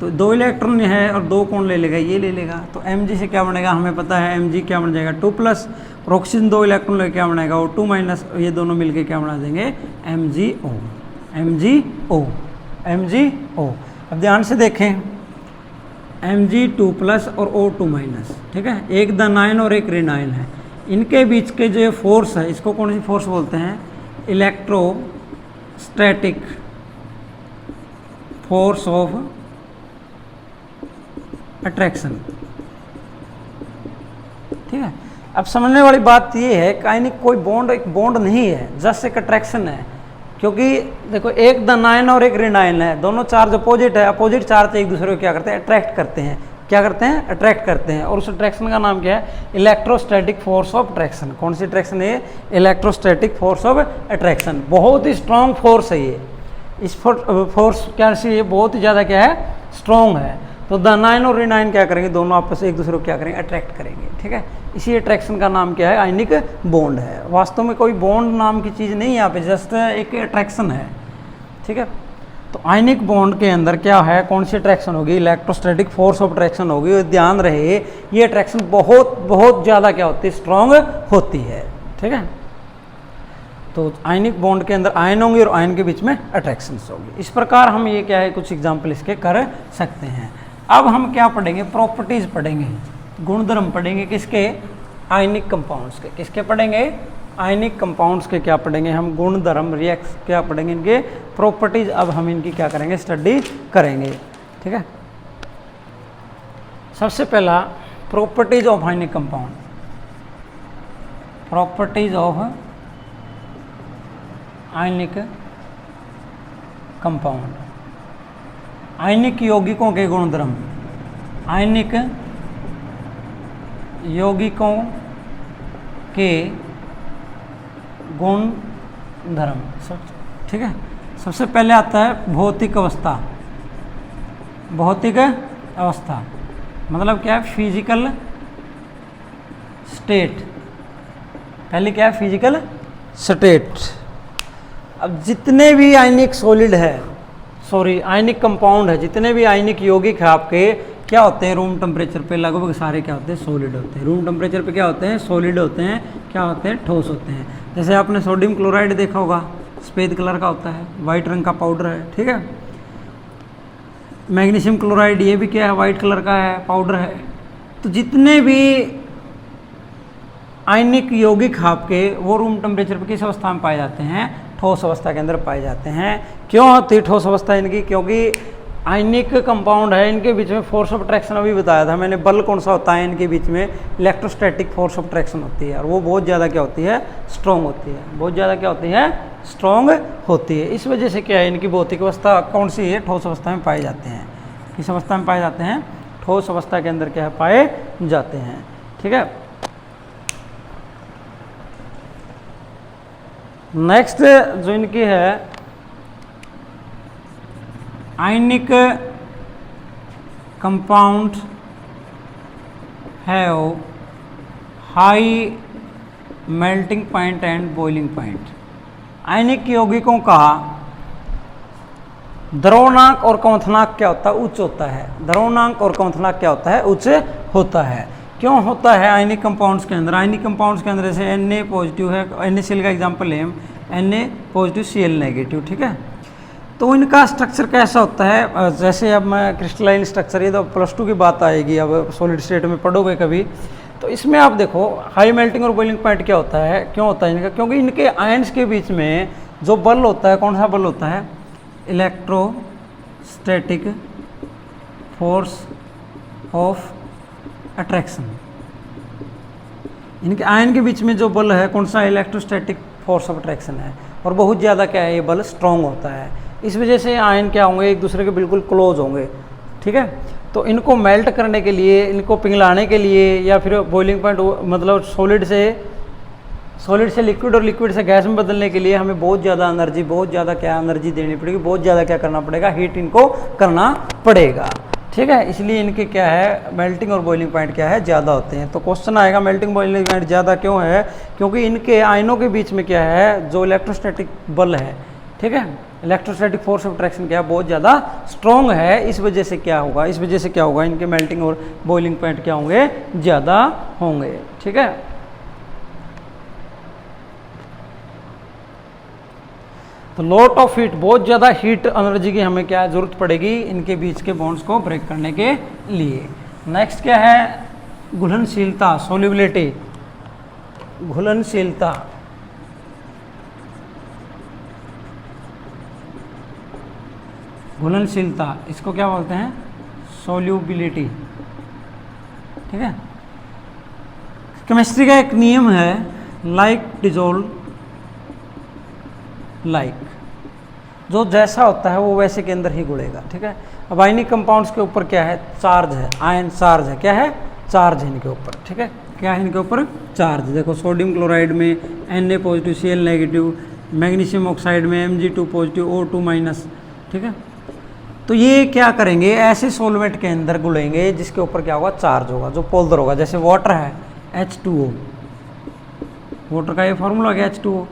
तो 2 इलेक्ट्रॉन है और 2 कौन ले लेगा, ये ले लेगा। तो Mg से क्या बनेगा, हमें पता है Mg क्या बन जाएगा 2+, और ऑक्सीजन 2 इलेक्ट्रॉन लेके क्या बनाएगा, वो 2-, और ये दोनों मिलके क्या बना देंगे, MgO। अब ध्यान से देखें, Mg2+ और O2-, ठीक है। एक धनायन और एक ऋणायन है, इनके बीच के जो फोर्स है, इसको कौन सी फोर्स बोलते हैं, इलेक्ट्रोस्टैटिक फोर्स ऑफ अट्रैक्शन। ठीक है, अब समझने वाली बात ये है कि आयनिक कोई बॉन्ड एक बॉन्ड नहीं है, जस्ट एक अट्रैक्शन है। क्योंकि देखो एक धन आयन और एक ऋण आयन है, दोनों चार्ज अपोजिट है, अपोजिट चार्ज एक दूसरे को क्या करते हैं, अट्रैक्ट करते हैं। क्या करते हैं, अट्रैक्ट करते हैं। और उस अट्रैक्शन का नाम क्या है, इलेक्ट्रोस्टैटिक फोर्स ऑफ अट्रैक्शन। कौन सी अट्रैक्शन है, इलेक्ट्रोस्टैटिक फोर्स ऑफ अट्रैक्शन। बहुत ही स्ट्रॉन्ग फोर्स है ये। इस फोर्स क्या है, बहुत ही ज़्यादा क्या है, स्ट्रॉन्ग है। तो धन आयन और ऋण आयन क्या करेंगे, दोनों आपस में एक दूसरे को क्या करेंगे, अट्रैक्ट करेंगे। ठीक है, इसी अट्रैक्शन का नाम क्या है, आयनिक बॉन्ड है। वास्तव में कोई बॉन्ड नाम की चीज़ नहीं है यहाँ पे, जस्ट एक अट्रैक्शन है। ठीक है, तो आयनिक बॉन्ड के अंदर क्या है, कौन सी अट्रैक्शन होगी, इलेक्ट्रोस्टैटिक फोर्स ऑफ अट्रैक्शन होगी। और ध्यान रहे ये अट्रैक्शन बहुत बहुत ज़्यादा क्या होती है, स्ट्रॉन्ग होती है। ठीक है, तो आयनिक बॉन्ड के अंदर आयन होंगे और आयन के बीच में अट्रैक्शंस होगी। इस प्रकार हम ये क्या है, कुछ एग्जाम्पल इसके कर सकते हैं। अब हम क्या पढ़ेंगे, प्रॉपर्टीज पढ़ेंगे, गुणधर्म पढ़ेंगे किसके, आयनिक कंपाउंड्स के। किसके पढ़ेंगे, आयनिक कंपाउंड्स के क्या पढ़ेंगे हम, गुणधर्म, रिएक्ट क्या पढ़ेंगे, इनके प्रॉपर्टीज। अब हम इनकी क्या करेंगे, स्टडी करेंगे। ठीक है, सबसे पहला properties of ionic compound. Properties of ionic compound, ionic यौगिकों के गुणधर्म। आयनिक यौगिकों के गुणधर्म। ठीक है, सबसे पहले आता है भौतिक अवस्था। भौतिक अवस्था मतलब क्या है, फिजिकल स्टेट। पहले क्या है, फिजिकल स्टेट। अब जितने भी आयनिक सॉलिड है, आयनिक कंपाउंड है, जितने भी आयनिक यौगिक है आपके, क्या होते हैं, रूम टेम्परेचर पे लगभग सारे क्या होते हैं, सॉलिड होते हैं। रूम टेम्परेचर पे क्या होते हैं, सॉलिड होते हैं। क्या होते हैं, ठोस होते हैं। जैसे आपने सोडियम क्लोराइड देखा होगा, सफ़ेद कलर का होता है, वाइट रंग का पाउडर है। ठीक है, मैग्नीशियम क्लोराइड ये भी क्या है, वाइट कलर का है, पाउडर है। तो जितने भी आयनिक यौगिक आपके, वो रूम टेम्परेचर पे किस अवस्था में पाए जाते हैं, ठोस अवस्था के अंदर पाए जाते हैं। क्यों होती है ठोस अवस्था इनकी, क्योंकि आयनिक कंपाउंड है, इनके बीच में फोर्स ऑफ अट्रैक्शन अभी बताया था मैंने, बल कौन सा होता है इनके बीच में, इलेक्ट्रोस्टैटिक फोर्स ऑफ अट्रैक्शन होती है। और वो बहुत ज़्यादा क्या होती है, स्ट्रॉन्ग होती है। बहुत ज़्यादा क्या होती है, स्ट्रॉन्ग होती है। इस वजह से क्या है, इनकी भौतिक अवस्था कौन सी है, ठोस अवस्था में पाए जाते हैं। किस अवस्था में पाए जाते हैं, ठोस अवस्था के अंदर क्या है, पाए जाते हैं। ठीक है, नेक्स्ट जो इनकी है, ionic compound have high melting point and boiling point. Ionic यौगिकों का द्रवणांक और क्वथनांक क्या होता है, उच्च होता है। द्रवणांक और क्वथनांक क्या होता है, उच्च होता है। क्यों होता है आयनिक कंपाउंड्स के अंदर, आयनिक कंपाउंड्स के अंदर जैसे Na पॉजिटिव है, NaCl का एग्जांपल लें, Na पॉजिटिव Cl नेगेटिव। ठीक है, तो इनका स्ट्रक्चर कैसा होता है, जैसे अब मैं क्रिस्टलाइन स्ट्रक्चर, ये तो +2 की बात आएगी, अब सॉलिड स्टेट में पढ़ोगे कभी, तो इसमें आप देखो हाई मेल्टिंग और बॉइलिंग पॉइंट क्या होता है, क्यों होता है इनका, क्योंकि इनके आयन्स के बीच में जो बल होता है, कौन सा बल होता है, इलेक्ट्रोस्टैटिक फोर्स ऑफ अट्रैक्शन। इनके आयन के बीच में जो बल है, कौन सा, इलेक्ट्रोस्टैटिक फोर्स ऑफ अट्रैक्शन है। और बहुत ज़्यादा क्या है, ये बल स्ट्रॉन्ग होता है। इस वजह से आयन क्या होंगे, एक दूसरे के बिल्कुल क्लोज होंगे। ठीक है, तो इनको मेल्ट करने के लिए, इनको पिघलाने के लिए, या फिर बॉइलिंग पॉइंट मतलब सॉलिड से लिक्विड और लिक्विड से गैस में बदलने के लिए हमें बहुत ज़्यादा एनर्जी, बहुत ज़्यादा क्या एनर्जी देनी पड़ेगी, बहुत ज़्यादा क्या करना पड़ेगा, हीट इनको करना पड़ेगा। ठीक है, इसलिए इनके क्या है, मेल्टिंग और बॉइलिंग पॉइंट क्या है, ज़्यादा होते हैं। तो क्वेश्चन आएगा मेल्टिंग बॉइलिंग पॉइंट ज़्यादा क्यों है, क्योंकि इनके आयनों के बीच में क्या है, जो इलेक्ट्रोस्टैटिक बल है, ठीक है, इलेक्ट्रोस्टैटिक फोर्स ऑफ अट्रैक्शन क्या है, बहुत ज़्यादा स्ट्रॉन्ग है। इस वजह से क्या होगा, इनके मेल्टिंग और बॉइलिंग पॉइंट क्या होंगे, ज़्यादा होंगे। ठीक है, तो लॉट ऑफ हीट, बहुत ज़्यादा हीट एनर्जी की हमें क्या ज़रूरत पड़ेगी इनके बीच के बॉन्ड्स को ब्रेक करने के लिए। नेक्स्ट क्या है, घुलनशीलता, सोल्युबिलिटी। घुलनशीलता, घुलनशीलता, इसको क्या बोलते हैं, सोल्यूबिलिटी। ठीक है, केमिस्ट्री का एक नियम है, लाइक डिजोल्व लाइक, जो जैसा होता है वो वैसे के अंदर ही घुलेगा। ठीक है, अब आयनिक कंपाउंड्स के ऊपर क्या है, चार्ज है, आयन चार्ज है, क्या है, चार्ज है इनके ऊपर। ठीक है, क्या है इनके ऊपर, चार्ज। देखो सोडियम क्लोराइड में Na positive, Cl negative, magnesium oxide में Mg2 पॉजिटिव, O2 माइनस। ठीक है, तो ये क्या करेंगे, ऐसे सॉल्वेंट के अंदर घुलेंगे जिसके ऊपर क्या होगा, चार्ज होगा, जो पोलर होगा। जैसे वाटर है H2O, वाटर का ये फॉर्मूला हो गया H2O।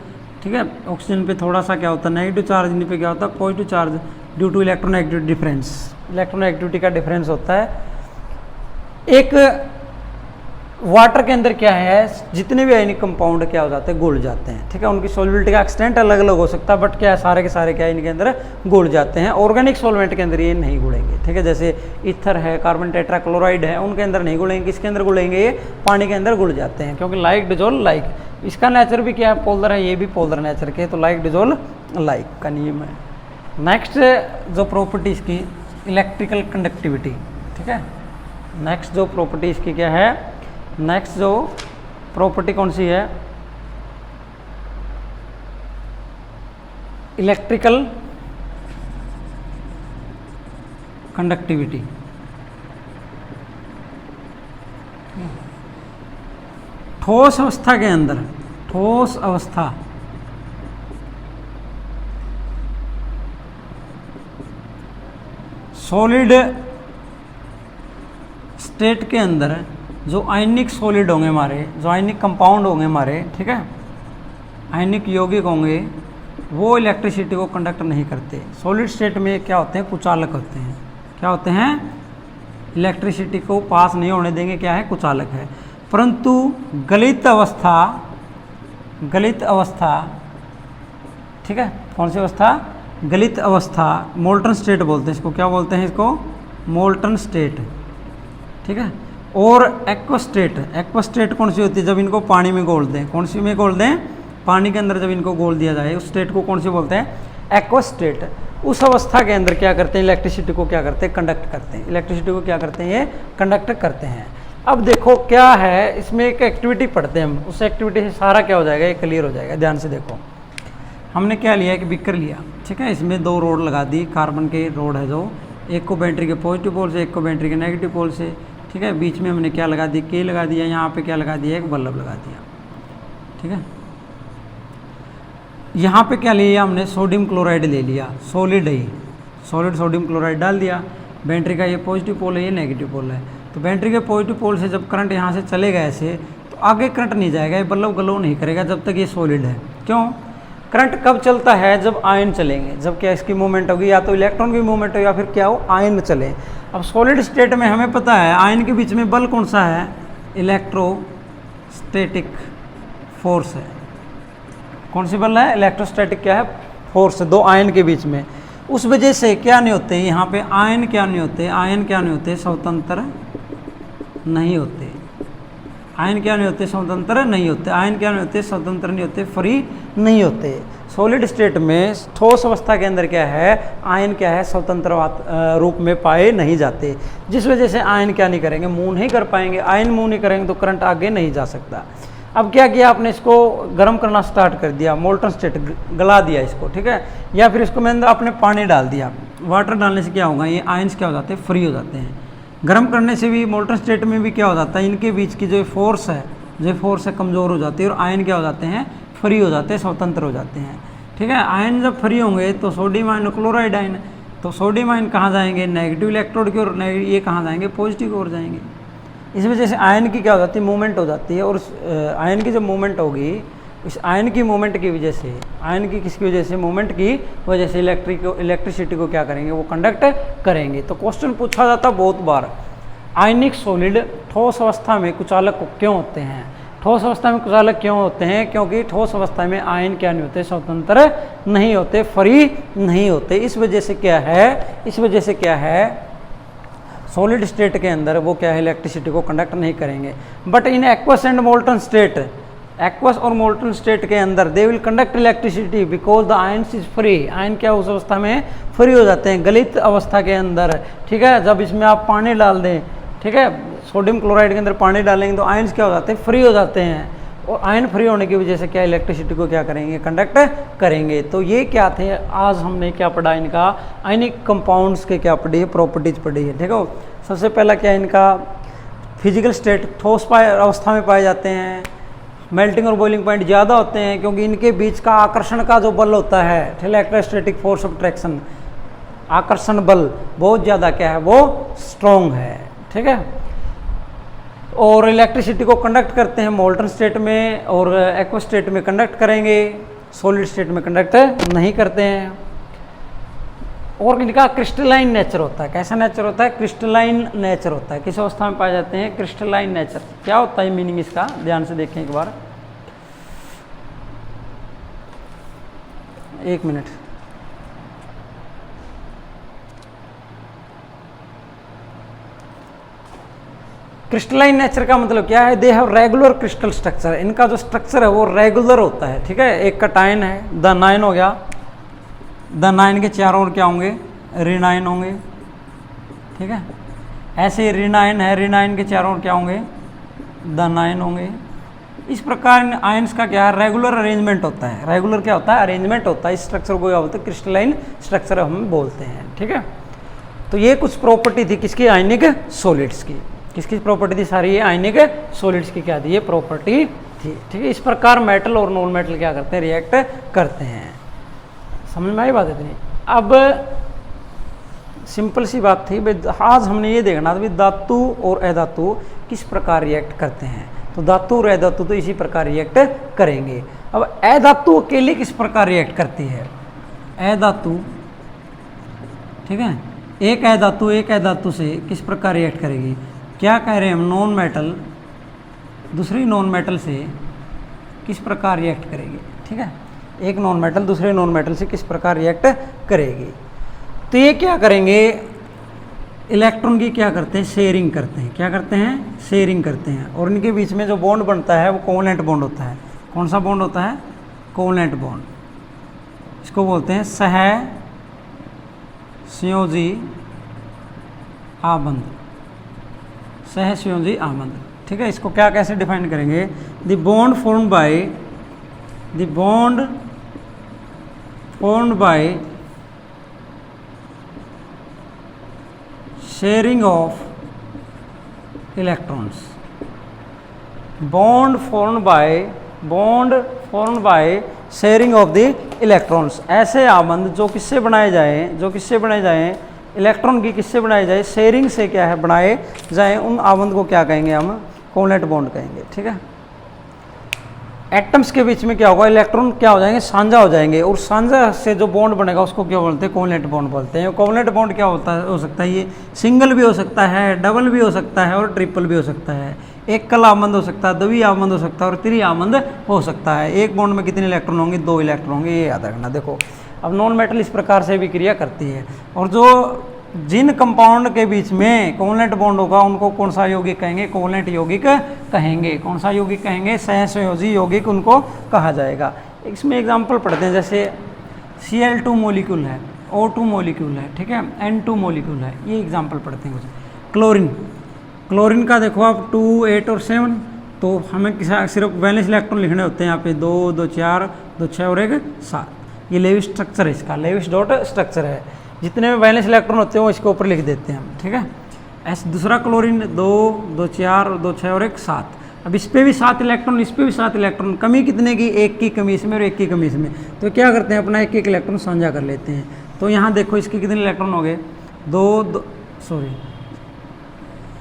ठीक है, ऑक्सीजन पे थोड़ा सा क्या होता है, नेगेटिव चार्ज, इन पे क्या होता है, positive charge, due to electronegative difference, electronegativity का डिफरेंस होता है। एक वाटर के अंदर क्या है, जितने भी आयनिक कंपाउंड क्या हो जाते हैं, घुल जाते हैं। ठीक है, उनकी सॉल्युबिलिटी का एक्सटेंट अलग अलग हो सकता है, बट क्या है, सारे के सारे क्या है, इनके अंदर घुल जाते हैं। ऑर्गेनिक सॉल्वेंट के अंदर ये नहीं घुलेंगे। ठीक है, जैसे ईथर है, कार्बन टेट्राक्लोराइड है, उनके अंदर नहीं घुलेंगे। किसके अंदर घुलेंगे, ये पानी के अंदर घुल जाते हैं, क्योंकि लाइक डिजोल्व लाइक। इसका नेचर भी क्या है, पोलर है, ये भी पोलर नेचर के, तो लाइक डिजोल्व लाइक का नियम है। नेक्स्ट जो प्रॉपर्टी इसकी, इलेक्ट्रिकल कंडक्टिविटी। ठीक है, नेक्स्ट जो प्रॉपर्टी इसकी क्या है, नेक्स्ट जो प्रॉपर्टी कौन सी है, इलेक्ट्रिकल कंडक्टिविटी। ठोस अवस्था के अंदर, ठोस अवस्था, सॉलिड स्टेट के अंदर जो आयनिक सॉलिड होंगे हमारे, जो आयनिक कंपाउंड होंगे हमारे, ठीक है, आयनिक यौगिक होंगे, वो इलेक्ट्रिसिटी को कंडक्ट नहीं करते। सॉलिड स्टेट में क्या होते हैं, कुचालक होते हैं। क्या होते हैं, इलेक्ट्रिसिटी को पास नहीं होने देंगे, क्या है, कुचालक है। परंतु गलित अवस्था, गलित अवस्था, ठीक है, कौन सी अवस्था, गलित अवस्था, मोल्टन स्टेट बोलते हैं इसको। क्या बोलते हैं इसको, मोल्टन स्टेट। ठीक है, और एक्वास्टेट, एक्वास्टेट कौन सी होती है, जब इनको पानी में घोल दें, कौन सी में घोल दें, पानी के अंदर जब इनको घोल दिया जाए, उस स्टेट को कौन सी बोलते हैं, एक्वास्टेट। उस अवस्था के अंदर क्या करते हैं, इलेक्ट्रिसिटी को क्या करते हैं, कंडक्ट करते हैं। इलेक्ट्रिसिटी को क्या करते हैं, ये कंडक्ट करते हैं। अब देखो क्या है, इसमें एक एक्टिविटी पढ़ते हैं हम, उस एक्टिविटी से सारा क्या हो जाएगा, ये क्लियर हो जाएगा। ध्यान से देखो, हमने क्या लिया, एक बीकर लिया। ठीक है, इसमें दो रोड लगा दी, कार्बन के रोड है जो, एक को बैटरी के पॉजिटिव पोल से, एक को बैटरी के नेगेटिव पोल से। ठीक है, बीच में हमने क्या लगा दी, के लगा दिया, यहाँ पे क्या लगा दिया, एक बल्ब लगा दिया। ठीक है, यहाँ पे क्या लिया हमने, सोडियम क्लोराइड ले लिया, सॉलिड है, सॉलिड सोडियम क्लोराइड डाल दिया। बैटरी का ये पॉजिटिव पोल है, ये नेगेटिव पोल है। तो बैटरी के पॉजिटिव पोल से जब करंट यहाँ से चलेगा ऐसे, तो आगे करंट नहीं जाएगा, ये बल्ब ग्लो नहीं करेगा जब तक ये सॉलिड है। क्यों, करंट कब चलता है, जब आयन चलेंगे, जब क्या इसकी मूवमेंट होगी, या तो इलेक्ट्रॉन की मूवमेंट हो या फिर क्या हो, आयन चले। अब सॉलिड स्टेट में हमें पता है आयन के बीच में बल कौन सा है, इलेक्ट्रोस्टैटिक फोर्स है। कौन सी बल है, इलेक्ट्रोस्टैटिक क्या है, फोर्स है, दो आयन के बीच में। उस वजह से क्या नहीं होते, यहाँ पे आयन क्या नहीं होते, आयन क्या नहीं होते, स्वतंत्र नहीं होते। आयन क्या नहीं होते, स्वतंत्र नहीं होते। आयन क्या नहीं होते, स्वतंत्र नहीं होते, फ्री नहीं होते। सॉलिड स्टेट में ठोस अवस्था के अंदर क्या है, आयन क्या है, स्वतंत्र रूप में पाए नहीं जाते, जिस वजह से आयन क्या नहीं करेंगे, मूव नहीं कर पाएंगे। आयन मूव नहीं करेंगे तो करंट आगे नहीं जा सकता। अब क्या किया आपने, इसको गर्म करना स्टार्ट कर दिया, मोल्टन स्टेट, गला दिया इसको। ठीक है, या फिर इसको में अंदर आपने पानी डाल दिया। वाटर डालने से क्या होगा, ये आयन्स क्या हो जाते हैं, फ्री हो जाते हैं। गर्म करने से भी मोल्टन स्टेट में भी क्या हो जाता है, इनके बीच की जो फोर्स है, जो फोर्स है कमज़ोर हो जाती है, और आयन क्या हो जाते हैं, फ्री हो जाते हैं, स्वतंत्र हो जाते हैं। ठीक है, आयन जब फ्री होंगे तो सोडियम आयन, क्लोराइड आयन, तो सोडियम आयन कहाँ जाएंगे, नेगेटिव इलेक्ट्रोड की ओर, ये कहाँ जाएंगे, पॉजिटिव की ओर जाएंगे। इस वजह से आयन की क्या हो जाती है, मूवमेंट हो जाती है। और आयन की जब मूवमेंट होगी, इस आयन की मूवमेंट की वजह से, आयन की किसकी वजह से, मूवमेंट की वजह से इलेक्ट्रिसिटी को क्या करेंगे, वो कंडक्ट करेंगे। तो क्वेश्चन पूछा जाता बहुत बार, आयनिक सॉलिड ठोस अवस्था में कुचालक क्यों होते हैं। ठोस अवस्था में कुचालक क्यों होते हैं, क्योंकि ठोस अवस्था में आयन क्या नहीं होते, स्वतंत्र नहीं होते, फ्री नहीं होते। इस वजह से क्या है, इस वजह से क्या है, सॉलिड स्टेट के अंदर वो क्या है, इलेक्ट्रिसिटी को कंडक्ट नहीं करेंगे। But in aqueous and molten state, aqueous और मोल्टन स्टेट के अंदर they will conduct electricity because the ions is free. Ion क्या उस अवस्था में फ्री हो जाते हैं, गलित अवस्था के अंदर, ठीक है। जब इसमें आप पानी डाल दें, ठीक है, सोडियम क्लोराइड के अंदर पानी डालेंगे तो आयंस क्या हो जाते हैं, फ्री हो जाते हैं। और आयन फ्री होने की वजह से क्या इलेक्ट्रिसिटी को क्या करेंगे, कंडक्ट करेंगे। तो ये क्या थे, आज हमने क्या पढ़ा, इनका आयनिक कंपाउंड्स के क्या पढ़ी है, प्रॉपर्टीज पढ़ी है। देखो सबसे पहला क्या है, इनका फिजिकल स्टेट, ठोस अवस्था में पाए जाते हैं। मेल्टिंग और बॉइलिंग पॉइंट ज़्यादा होते हैं क्योंकि इनके बीच का आकर्षण का जो बल होता है, इलेक्ट्रोस्टैटिक फोर्स ऑफ अट्रैक्शन, आकर्षण बल बहुत ज़्यादा क्या है, वो स्ट्रॉन्ग है, ठीक है। और इलेक्ट्रिसिटी को कंडक्ट करते हैं मोल्टन स्टेट में, और एक्वस स्टेट में कंडक्ट करेंगे, सॉलिड स्टेट में कंडक्ट नहीं करते हैं। और इनका क्रिस्टलाइन नेचर होता है। कैसा नेचर होता है, क्रिस्टलाइन नेचर होता है। किस अवस्था में पाए जाते हैं, क्रिस्टलाइन नेचर। क्या होता है मीनिंग इसका, ध्यान से देखें एक बार, एक मिनट। क्रिस्टलाइन नेचर का मतलब क्या है, they have regular crystal structure. इनका जो स्ट्रक्चर है वो रेगुलर होता है, ठीक है। एक का टाइन है, द नाइन हो गया, द नाइन के चारों ओर क्या होंगे, रिनाइन होंगे, ठीक है। ऐसे रिनाइन है, रिनाइन के चारों ओर क्या होंगे, द नाइन होंगे। इस प्रकार आयंस का क्या है, रेगुलर अरेंजमेंट होता है। रेगुलर क्या होता है, अरेंजमेंट होता है। इस स्ट्रक्चर को क्या बोलते हैं, क्रिस्टलाइन स्ट्रक्चर हम बोलते हैं, ठीक है। तो ये कुछ प्रॉपर्टी थी किसकी, आयनिक सॉलिड्स की। किसकी प्रॉपर्टी थी सारी, ये आयनिक सॉलिड्स की क्या थी, ये प्रॉपर्टी थी, ठीक है। इस प्रकार मेटल और नॉन मेटल क्या करते हैं, रिएक्ट करते हैं। समझ में आई बात इतनी। अब सिंपल सी बात थी भाई, आज हमने ये देखना था भाई धातु और अधातु किस प्रकार रिएक्ट करते हैं। तो धातु और अधातु तो इसी प्रकार रिएक्ट करेंगे। अब अधातु अकेले किस प्रकार रिएक्ट करती है, अधातु, ठीक है। एक अधातु से किस प्रकार रिएक्ट करेगी, क्या कह रहे हैं हम, नॉन मेटल दूसरी नॉन मेटल से किस प्रकार रिएक्ट करेगी, ठीक है। एक नॉन मेटल दूसरे नॉन मेटल से किस प्रकार रिएक्ट करेगी। तो ये क्या करेंगे, इलेक्ट्रॉन की क्या करते हैं, शेयरिंग करते हैं। क्या करते हैं, शेयरिंग करते हैं। और इनके बीच में जो बॉन्ड बनता है वो कोवलेंट बॉन्ड होता है। कौन सा बॉन्ड होता है, कोवलेंट बॉन्ड। इसको बोलते हैं सह संयोजी आबंध, सह संयोजी आबंध, ठीक है। इसको क्या कैसे डिफाइन करेंगे, the bond formed by sharing of electrons. Bond formed by sharing of the electrons. ऐसे आबंध जो किससे बनाए जाएं, इलेक्ट्रॉन की किससे बनाए जाए, शेयरिंग से क्या है बनाए जाए, उन आबंध को क्या कहेंगे हम, कोवलेंट बॉन्ड कहेंगे, ठीक है। एटम्स के बीच में क्या होगा, इलेक्ट्रॉन क्या हो जाएंगे, साझा हो जाएंगे, और साझा से जो बॉन्ड बनेगा उसको क्या बोलते हैं, कोवलेंट बॉन्ड बोलते हैं। कोवलेंट बॉन्ड क्या होता है, हो सकता है ये सिंगल भी हो सकता है, डबल भी हो सकता है, और ट्रिपल भी हो सकता है। एक कल आबंध हो सकता है, द्वि आबंध हो सकता है, और त्रि आबंध हो सकता है। एक बॉन्ड में कितने इलेक्ट्रॉन होंगे, 2 इलेक्ट्रॉन होंगे, ये याद रखना। देखो अब नॉन मेटल इस प्रकार से भी क्रिया करती है। और जो जिन कंपाउंड के बीच में कोवलेंट बॉन्ड होगा उनको कौन सा यौगिक कहेंगे, कोवलेंट यौगिक कहेंगे। कौन सा यौगिक कहेंगे, सहसंयोजी यौगिक उनको कहा जाएगा। इसमें एग्जांपल पढ़ते हैं, जैसे Cl2 मॉलिक्यूल है, O2 मॉलिक्यूल है, ठीक है, N2 मॉलिक्यूल है, ये एग्जांपल पढ़ते हैं कुछ। क्लोरीन का देखो आप 2, 8 और 7, तो हमें सिर्फ वैलेंस इलेक्ट्रॉन लिखने होते हैं यहाँ पे 2, 2, 4, 2, 6 और 1, 7। ये लेविस स्ट्रक्चर है इसका, लेविस डॉट स्ट्रक्चर है। जितने में वैलेंस इलेक्ट्रॉन होते हैं वो इसके ऊपर लिख देते हैं हम, ठीक है। ऐसे दूसरा क्लोरीन 2, 2, 4, 2, 6 और 1, 7। अब इस पर भी 7 इलेक्ट्रॉन, इस पर भी 7 इलेक्ट्रॉन, कमी कितने की, 1 की कमी इसमें और 1 की कमी इसमें। तो क्या करते हैं, अपना 1 इलेक्ट्रॉन साझा कर लेते हैं। तो यहाँ देखो इसके कितने इलेक्ट्रॉन हो गए, 2,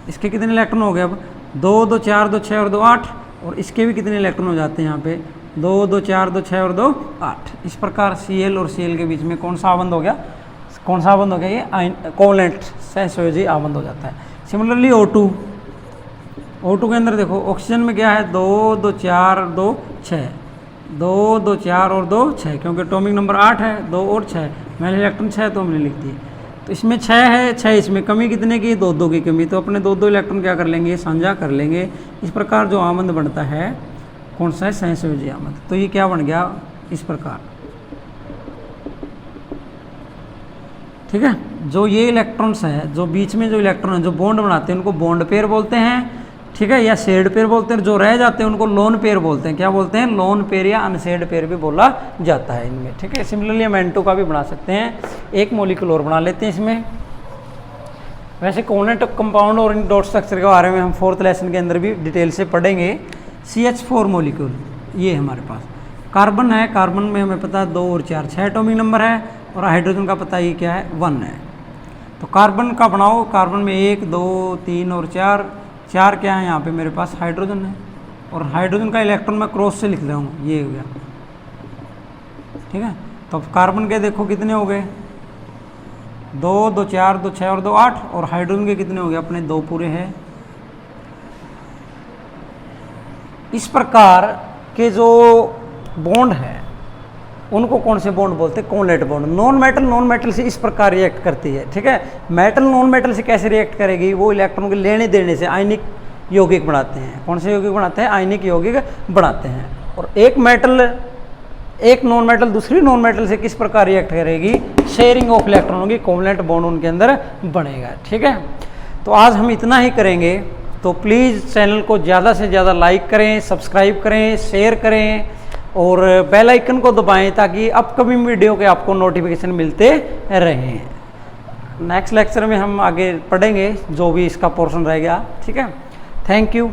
इसके कितने इलेक्ट्रॉन हो गए, अब 2, 2, 4, 2, 6 और 2, 8। और इसके भी कितने इलेक्ट्रॉन हो जाते हैं यहाँ पे, 2, 2, 4, 2, 6 और 2, 8। इस प्रकार Cl और Cl के बीच में कौन सा आबंध हो गया, ये कोवलेंट सहसंयोजी आबंध हो जाता है। सिमिलरली O2 के अंदर देखो ऑक्सीजन में क्या है, 2, 2, 4, 2, 6, 2, 2, 4 और 2, 6, क्योंकि एटॉमिक नंबर 8 है, 2 और 6, मैंने इलेक्ट्रॉन 6 तो हमने लिख दिए। तो इसमें 6 है, 6 इसमें कमी कितने की, 2, 2 की कमी। तो अपने 2, 2 इलेक्ट्रॉन क्या कर लेंगे, साझा कर लेंगे। इस प्रकार जो आबंध बनता है कौन सा है, सहसंयोजी आमद। तो ये क्या बन गया इस प्रकार, ठीक है। जो ये इलेक्ट्रॉन्स है, जो बीच में जो इलेक्ट्रॉन है जो बॉन्ड बनाते हैं उनको बॉन्ड पेयर बोलते हैं, ठीक है, या शेड पेयर बोलते हैं। जो रह जाते हैं उनको लोन पेयर बोलते हैं। क्या बोलते हैं, लोन पेयर या अनशेड पेयर भी बोला जाता है इनमें, ठीक है। सिमिलरली हम N2 का भी बना सकते हैं। एक मॉलिक्यूल और बना लेते हैं इसमें। वैसे कोवलेंट कंपाउंड और इन डॉट स्ट्रक्चर के बारे में हम 4th लेसन के अंदर भी डिटेल से पढ़ेंगे। CH4 मॉलिक्यूल ये है हमारे पास। कार्बन है, कार्बन में हमें पता है 2 और 4 6 एटॉमिक नंबर है, और हाइड्रोजन का पता ये क्या है 1 है। तो कार्बन का बनाओ, कार्बन में 1 2 3 और 4 क्या है यहाँ पे मेरे पास हाइड्रोजन है, और हाइड्रोजन का इलेक्ट्रॉन मैं क्रॉस से लिख रहा हूँ, ये हो गया, ठीक है। तो कार्बन के देखो कितने हो गए, 2 2 4 2 6 और 2 8, और हाइड्रोजन के कितने हो गए अपने 2 पूरे हैं। इस प्रकार के जो बॉन्ड है उनको कौन से बॉन्ड बोलते हैं, कोवलेंट बॉन्ड। नॉन मेटल से इस प्रकार रिएक्ट करती है, ठीक है। मेटल नॉन मेटल से कैसे रिएक्ट करेगी, वो इलेक्ट्रॉन के लेने देने से आयनिक यौगिक बनाते हैं। कौन से यौगिक बनाते हैं, आयनिक यौगिक बनाते हैं। और एक नॉन मेटल दूसरी नॉन मेटल से किस प्रकार रिएक्ट करेगी, शेयरिंग ऑफ इलेक्ट्रॉन होगी, कोवलेंट बॉन्ड उनके अंदर बनेगा, ठीक है। तो आज हम इतना ही करेंगे। तो प्लीज़ चैनल को ज़्यादा से ज़्यादा लाइक करें, सब्सक्राइब करें, शेयर करें, और बेल आइकन को दबाएं ताकि अपकमिंग वीडियो के आपको नोटिफिकेशन मिलते रहें। नेक्स्ट लेक्चर में हम आगे पढ़ेंगे जो भी इसका पोर्शन रहेगा, ठीक है। Thank you.